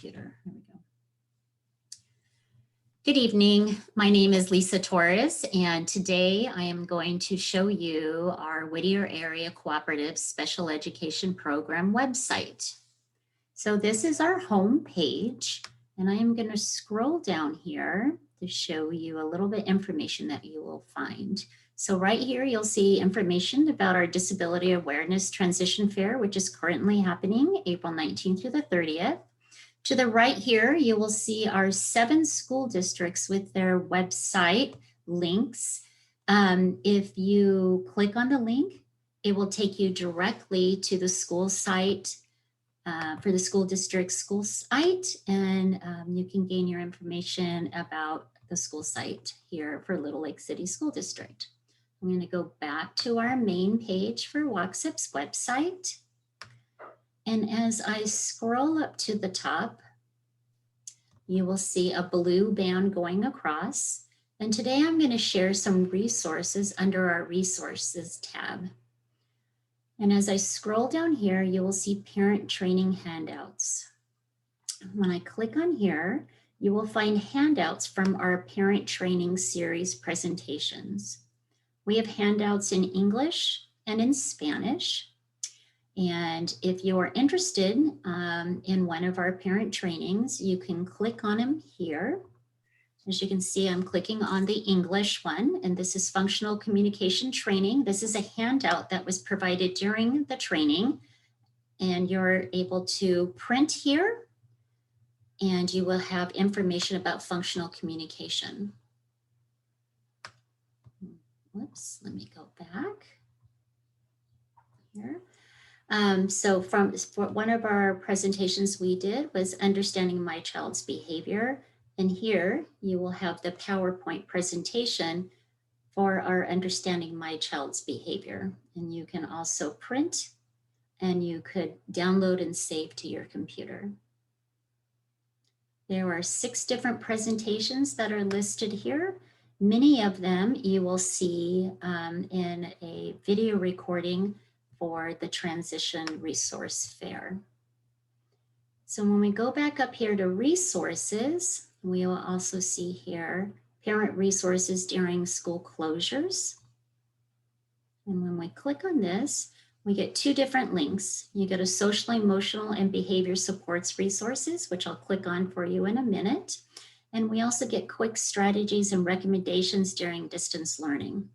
computer. There we go. Good evening. My name is Lisa Torres, and today I am going to show you our Whittier Area Cooperative Special Education Program website. So this is our home page, and I am going to scroll down here to show you a little bit information that you will find. So right here, you'll see information about our Disability Awareness Transition Fair, which is currently happening April 19th through the 30th. To the right here, you will see our 7 school districts with their website links. If you click on the link, it will take you directly to the school site for the school district school site, and you can gain your information about the school site here for Little Lake City School District. I'm going to go back to our main page for WACSEP's website. And as I scroll up to the top, you will see a blue band going across. And today I'm going to share some resources under our resources tab. And as I scroll down here, you will see parent training handouts. When I click on here, you will find handouts from our parent training series presentations. We have handouts in English and in Spanish. And if you're interested in one of our parent trainings, you can click on them here. As you can see, I'm clicking on the English one, and this is functional communication training. This is a handout that was provided during the training, and you're able to print here, and you will have information about functional communication. Whoops, let me go back here. So for one of our presentations we did was understanding my child's behavior. And here you will have the PowerPoint presentation for our understanding my child's behavior. And you can also print, and you could download and save to your computer. There are 6 different presentations that are listed here. Many of them you will see in a video recording for the Transition Resource Fair. So when we go back up here to resources, we will also see here parent resources during school closures. And when we click on this, we get 2 different links. You get a social, emotional, and behavior supports resources, which I'll click on for you in a minute. And we also get quick strategies and recommendations during distance learning.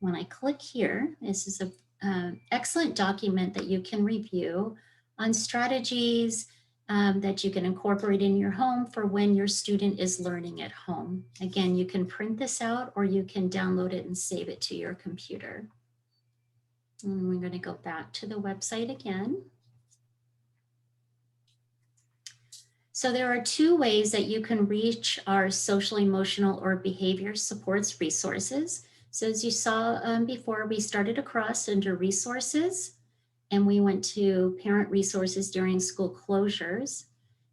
When I click here, this is an excellent document that you can review on strategies that you can incorporate in your home for when your student is learning at home. Again, you can print this out or you can download it and save it to your computer. And we're going to go back to the website again. So there are 2 ways that you can reach our social, emotional, or behavior supports resources. So as you saw before, we started across under resources, and we went to parent resources during school closures.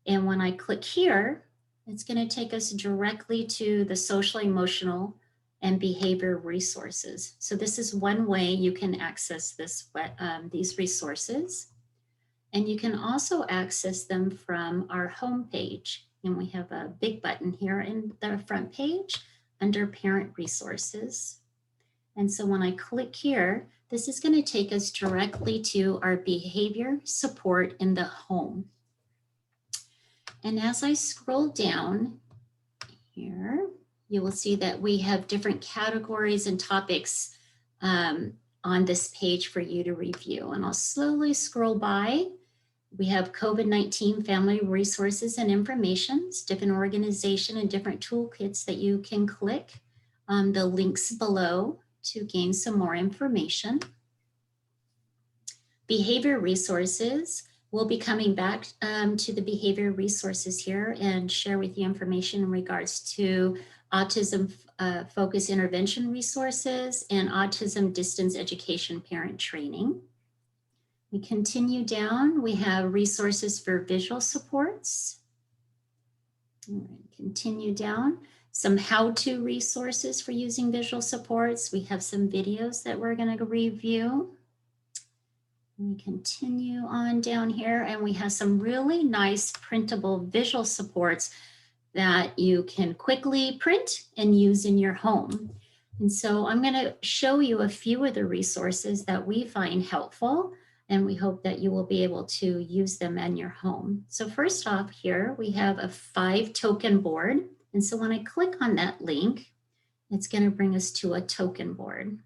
And when I click here, it's going to take us directly to the social, emotional, and behavior resources. So this is one way you can access these resources. And you can also access them from our home page. And we have a big button here in the front page under parent resources. And so when I click here, this is going to take us directly to our behavior support in the home. And as I scroll down here, you will see that we have different categories and topics on this page for you to review. And I'll slowly scroll by. We have COVID-19 family resources and informations, different organization and different toolkits that you can click on the links below to gain some more information. Behavior resources, we'll be coming back to the behavior resources here and share with you information in regards to autism focus intervention resources and autism distance education parent training. We continue down, we have resources for visual supports. All right, continue down. Some how-to resources for using visual supports. We have some videos that we're going to review. We continue on down here and we have some really nice printable visual supports that you can quickly print and use in your home. And so I'm going to show you a few of the resources that we find helpful, and we hope that you will be able to use them in your home. So first off here, we have a 5 token board. And so when I click on that link, it's going to bring us to a token board.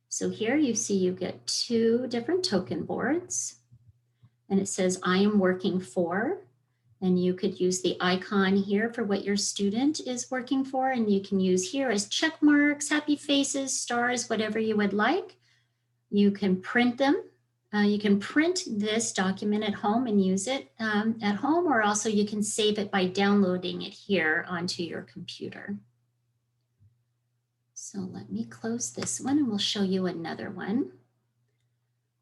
So here you see you get 2 different token boards, and it says I am working for, and you could use the icon here for what your student is working for, and you can use here as check marks, happy faces, stars, whatever you would like. You can print them. You can print this document at home and use it at home, or also you can save it by downloading it here onto your computer. So let me close this one and we'll show you another one.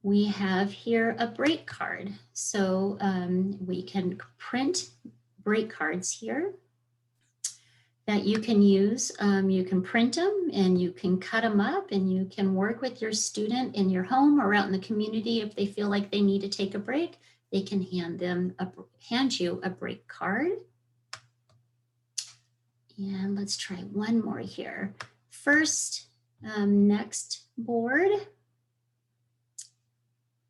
We have here a break card. So we can print break cards here that you can use. You can print them and you can cut them up and you can work with your student in your home or out in the community. If they feel like they need to take a break, they can hand you a break card. And let's try one more here. First, next board.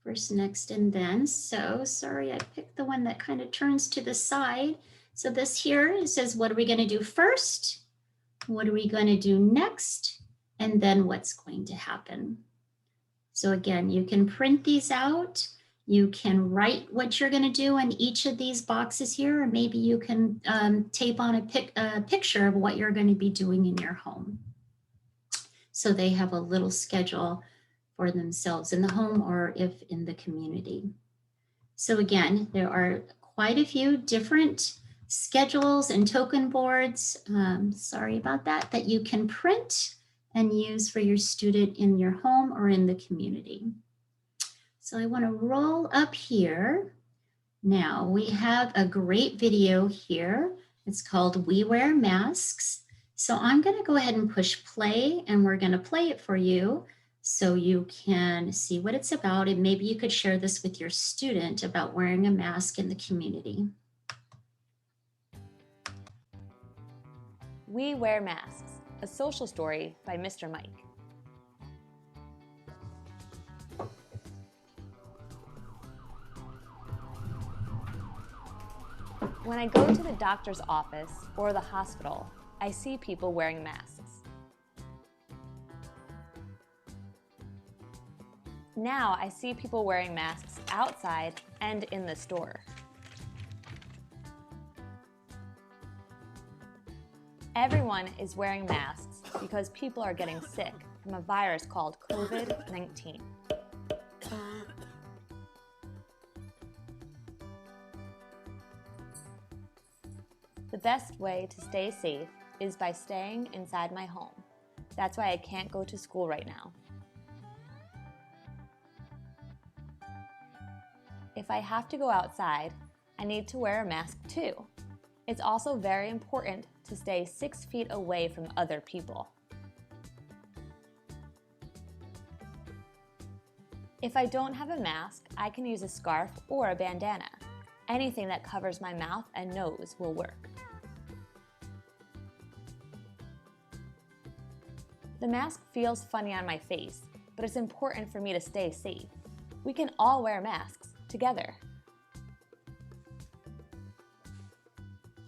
First, next, and then. So sorry, I picked the one that kind of turns to the side. So this here, it says, what are we going to do first? What are we going to do next? And then what's going to happen? So again, you can print these out. You can write what you're going to do in each of these boxes here, or maybe you can tape on a picture of what you're going to be doing in your home. So they have a little schedule for themselves in the home or if in the community. So again, there are quite a few different schedules and token boards, sorry about that, that you can print and use for your student in your home or in the community. So I want to roll up here. Now we have a great video here. It's called We Wear Masks. So I'm going to go ahead and push play and we're going to play it for you so you can see what it's about, and maybe you could share this with your student about wearing a mask in the community. We Wear Masks, a social story by Mr. Mike. When I go to the doctor's office or the hospital, I see people wearing masks. Now I see people wearing masks outside and in the store. Everyone is wearing masks because people are getting sick from a virus called COVID-19. The best way to stay safe is by staying inside my home. That's why I can't go to school right now. If I have to go outside, I need to wear a mask too. It's also very important to stay 6 feet away from other people. If I don't have a mask, I can use a scarf or a bandana. Anything that covers my mouth and nose will work. The mask feels funny on my face, but it's important for me to stay safe. We can all wear masks together.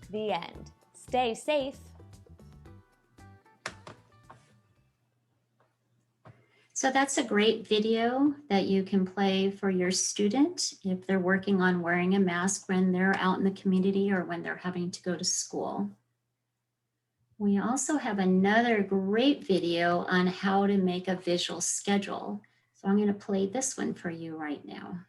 The end. Stay safe. So that's a great video that you can play for your student if they're working on wearing a mask when they're out in the community or when they're having to go to school. We also have another great video on how to make a visual schedule. So I'm going to play this one for you right now.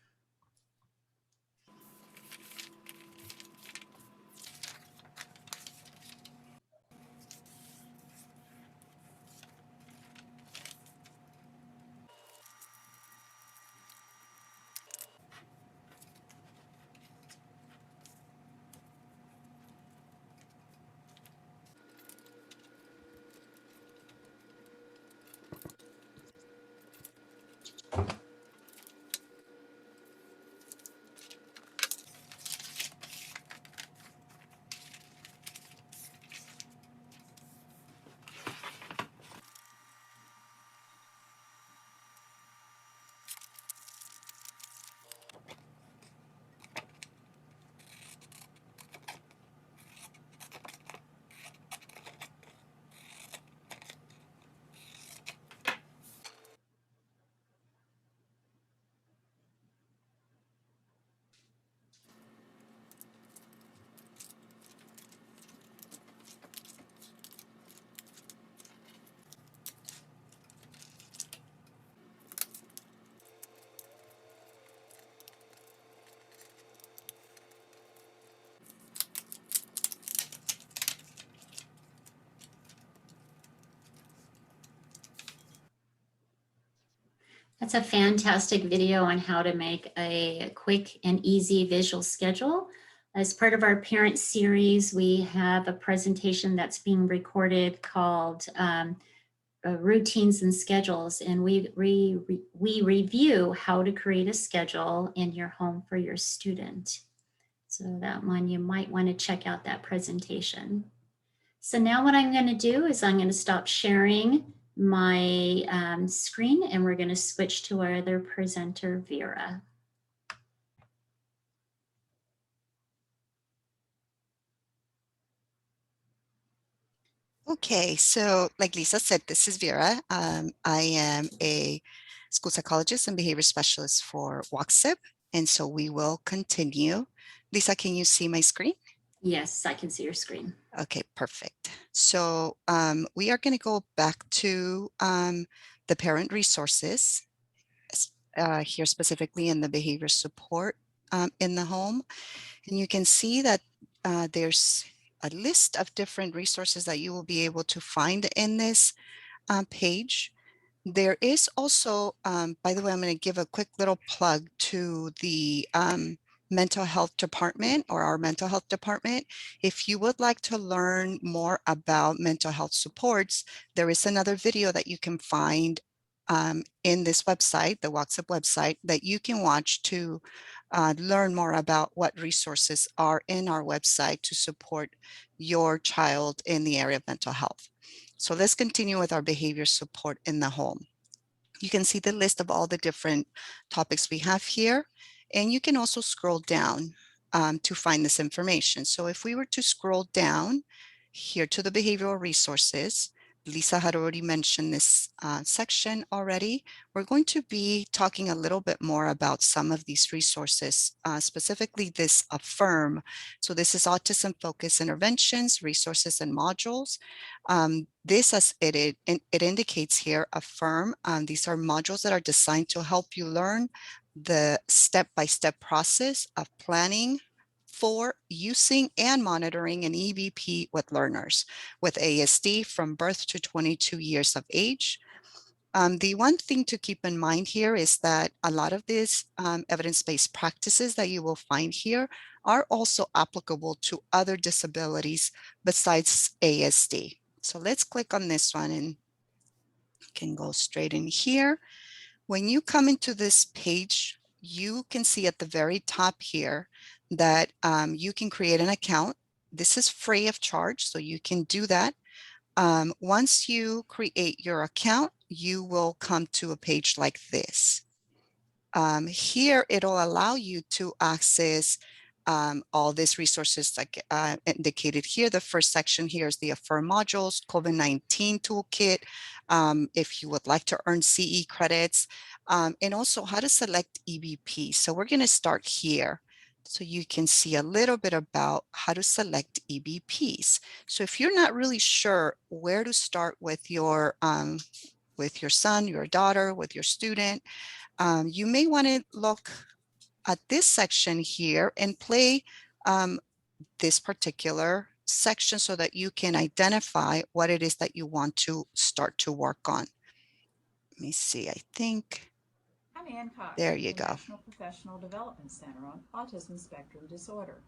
That's a fantastic video on how to make a quick and easy visual schedule. As part of our parent series, we have a presentation that's being recorded called Routines and Schedules, and we review how to create a schedule in your home for your student. So that one, you might want to check out that presentation. So now what I'm going to do is I'm going to stop sharing my screen, and we're going to switch to our other presenter, Vera. Okay, so like Lisa said, this is Vera. I am a school psychologist and behavior specialist for WACSEP, and so we will continue. Lisa, can you see my screen? Yes, I can see your screen. Okay, perfect. So we are going to go back to the parent resources here specifically in the behavior support in the home. And you can see that there's a list of different resources that you will be able to find in this page. There is also, by the way, I'm going to give a quick little plug to the mental health department or our mental health department. If you would like to learn more about mental health supports, there is another video that you can find in this website, the WACSEP website, that you can watch to learn more about what resources are in our website to support your child in the area of mental health. So let's continue with our behavior support in the home. You can see the list of all the different topics we have here, and you can also scroll down to find this information. So if we were to scroll down here to the behavioral resources, Lisa had already mentioned this section already. We're going to be talking a little bit more about some of these resources, specifically this AFFIRM. So this is Autism Focused Interventions, Resources and Modules. This, as it indicates here, AFFIRM. These are modules that are designed to help you learn the step-by-step process of planning for using and monitoring an EBP with learners with ASD from birth to 22 years of age. The one thing to keep in mind here is that a lot of these evidence-based practices that you will find here are also applicable to other disabilities besides ASD. So let's click on this one and can go straight in here. When you come into this page, you can see at the very top here that you can create an account. This is free of charge, so you can do that. Once you create your account, you will come to a page like this. Here, it'll allow you to access all these resources like indicated here. The first section here is the AFFIRM modules, COVID-19 toolkit, if you would like to earn CE credits, and also how to select EBP. So we're going to start here. So you can see a little bit about how to select EBPs. So if you're not really sure where to start with your son, your daughter, with your student, you may want to look at this section here and play this particular section so that you can identify what it is that you want to start to work on. Let me see, I think. I'm Ann Cox There with you the go. National Professional Development Center on Autism Spectrum Disorder.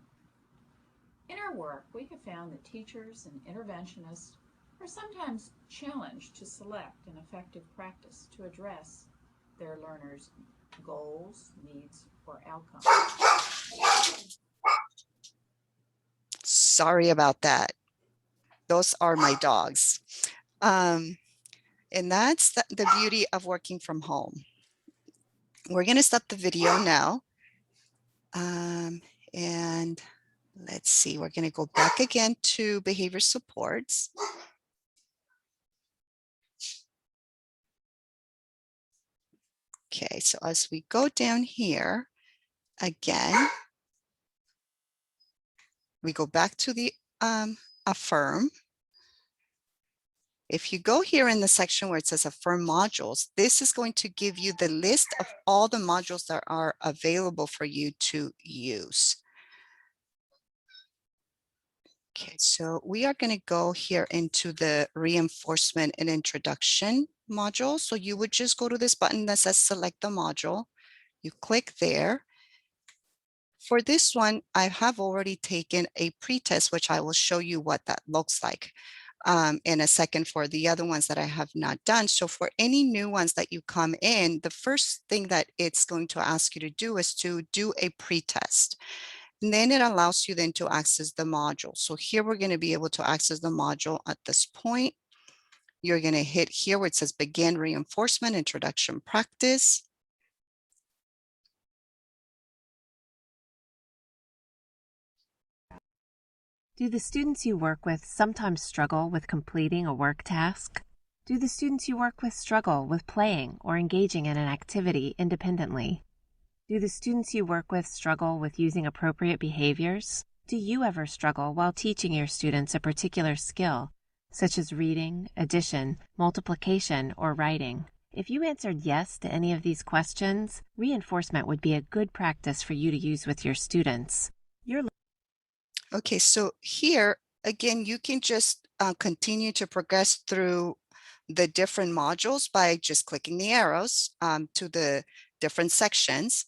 In our work, we have found that teachers and interventionists are sometimes challenged to select an effective practice to address their learners' goals, needs, or outcomes. Sorry about that. Those are my dogs. And that's the beauty of working from home. We're going to stop the video now. And let's see, we're going to go back again to behavior supports. Okay, so as we go down here, again, we go back to the AFFIRM. If you go here in the section where it says AFFIRM modules, this is going to give you the list of all the modules that are available for you to use. Okay, So we are going to go here into the reinforcement and introduction module. So you would just go to this button that says select the module. You click there. For this one, I have already taken a pretest, which I will show you what that looks like in a second for the other ones that I have not done. So for any new ones that you come in, the first thing that it's going to ask you to do is to do a pretest. And then it allows you then to access the module. So here we're going to be able to access the module at this point. You're going to hit here where it says begin reinforcement, introduction practice. Do the students you work with sometimes struggle with completing a work task? Do the students you work with struggle with playing or engaging in an activity independently? Do the students you work with struggle with using appropriate behaviors? Do you ever struggle while teaching your students a particular skill, such as reading, addition, multiplication, or writing? If you answered yes to any of these questions, reinforcement would be a good practice for you to use with your students. Okay, so here, again, you can just continue to progress through the different modules by just clicking the arrows to the different sections.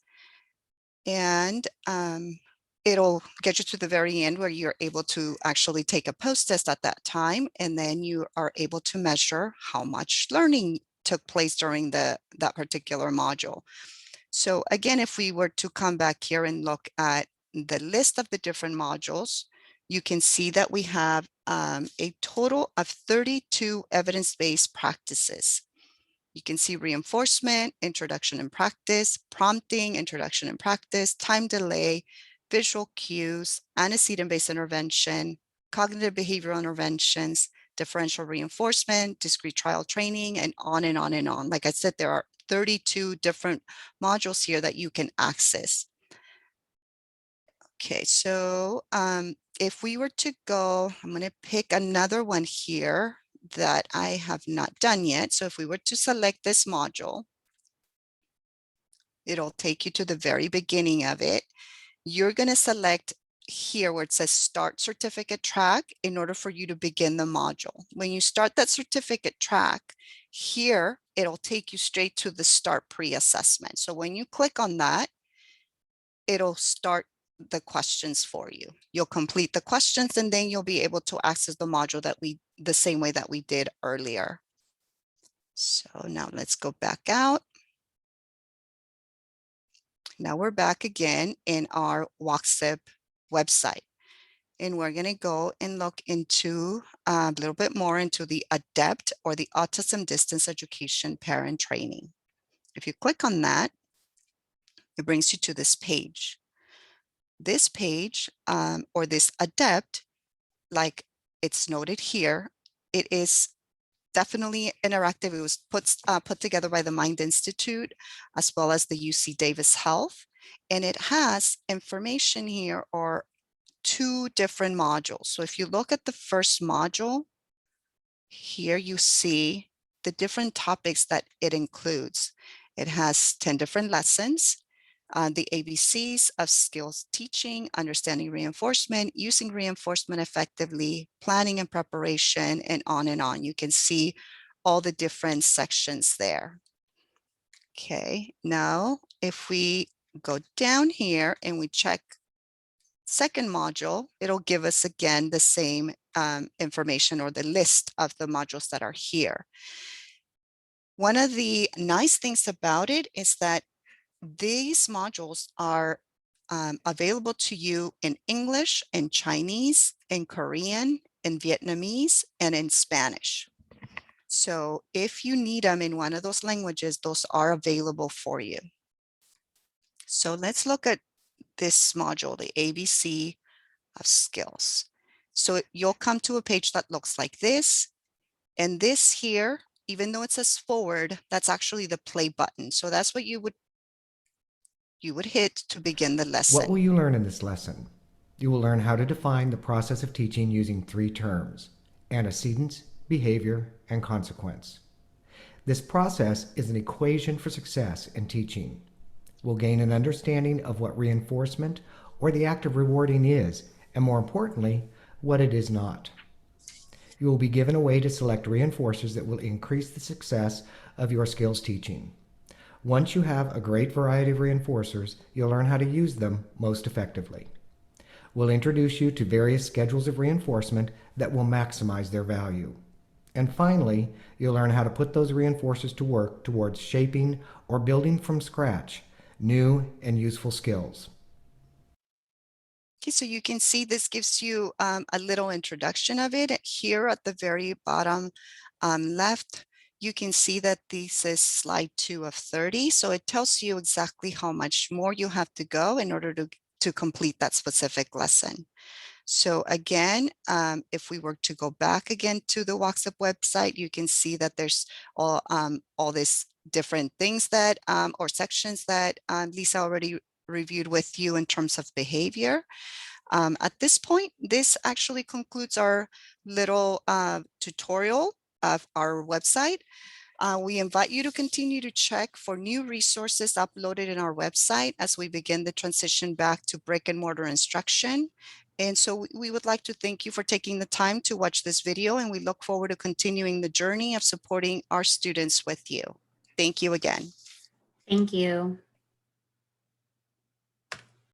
And it'll get you to the very end where you're able to actually take a post-test at that time. And then you are able to measure how much learning took place during that particular module. So again, if we were to come back here and look at the list of the different modules, you can see that we have a total of 32 evidence-based practices. You can see reinforcement, introduction and practice, prompting, introduction and practice, time delay, visual cues, antecedent-based intervention, cognitive behavioral interventions, differential reinforcement, discrete trial training, and on and on and on. Like I said, there are 32 different modules here that you can access. Okay, so if we were to go, I'm going to pick another one here that I have not done yet. So if we were to select this module, it'll take you to the very beginning of it. You're going to select here where it says start certificate track in order for you to begin the module. When you start that certificate track, here it'll take you straight to the start pre-assessment. So when you click on that, it'll start the questions for you. You'll complete the questions and then you'll be able to access the module the same way that we did earlier. So now let's go back out. Now we're back again in our WACSEP website. And we're going to go and look into a little bit more into the ADEPT or the Autism Distance Education Parent Training. If you click on that, it brings you to this page. This page or this ADEPT, like it's noted here, it is definitely interactive. It was put together by the Mind Institute as well as the UC Davis Health. And it has information here or 2 different modules. So if you look at the first module, here you see the different topics that it includes. It has 10 different lessons. The ABCs of skills teaching, understanding reinforcement, using reinforcement effectively, planning and preparation, and on and on. You can see all the different sections there. Okay, now if we go down here and we check second module, it'll give us again the same information or the list of the modules that are here. One of the nice things about it is that these modules are available to you in English, in Chinese, in Korean, in Vietnamese, and in Spanish. So if you need them in one of those languages, those are available for you. So let's look at this module, the ABC of skills. So you'll come to a page that looks like this. And this here, even though it says forward, that's actually the play button. So that's what you would hit to begin the lesson. What will you learn in this lesson? You will learn how to define the process of teaching using 3 terms: antecedents, behavior, and consequence. This process is an equation for success in teaching. We'll gain an understanding of what reinforcement or the act of rewarding is, and more importantly, what it is not. You will be given a way to select reinforcers that will increase the success of your skills teaching. Once you have a great variety of reinforcers, you'll learn how to use them most effectively. We'll introduce you to various schedules of reinforcement that will maximize their value. And finally, you'll learn how to put those reinforcers to work towards shaping or building from scratch new and useful skills. Okay, so you can see this gives you a little introduction of it. Here at the very bottom left, you can see that this is slide 2 of 30. So it tells you exactly how much more you have to go in order to complete that specific lesson. So again, if we were to go back again to the WACSEP website, you can see that there's all these different things that or sections that Lisa already reviewed with you in terms of behavior. At this point, this actually concludes our little tutorial of our website. We invite you to continue to check for new resources uploaded in our website as we begin the transition back to brick and mortar instruction. And so we would like to thank you for taking the time to watch this video, and we look forward to continuing the journey of supporting our students with you. Thank you again. Thank you.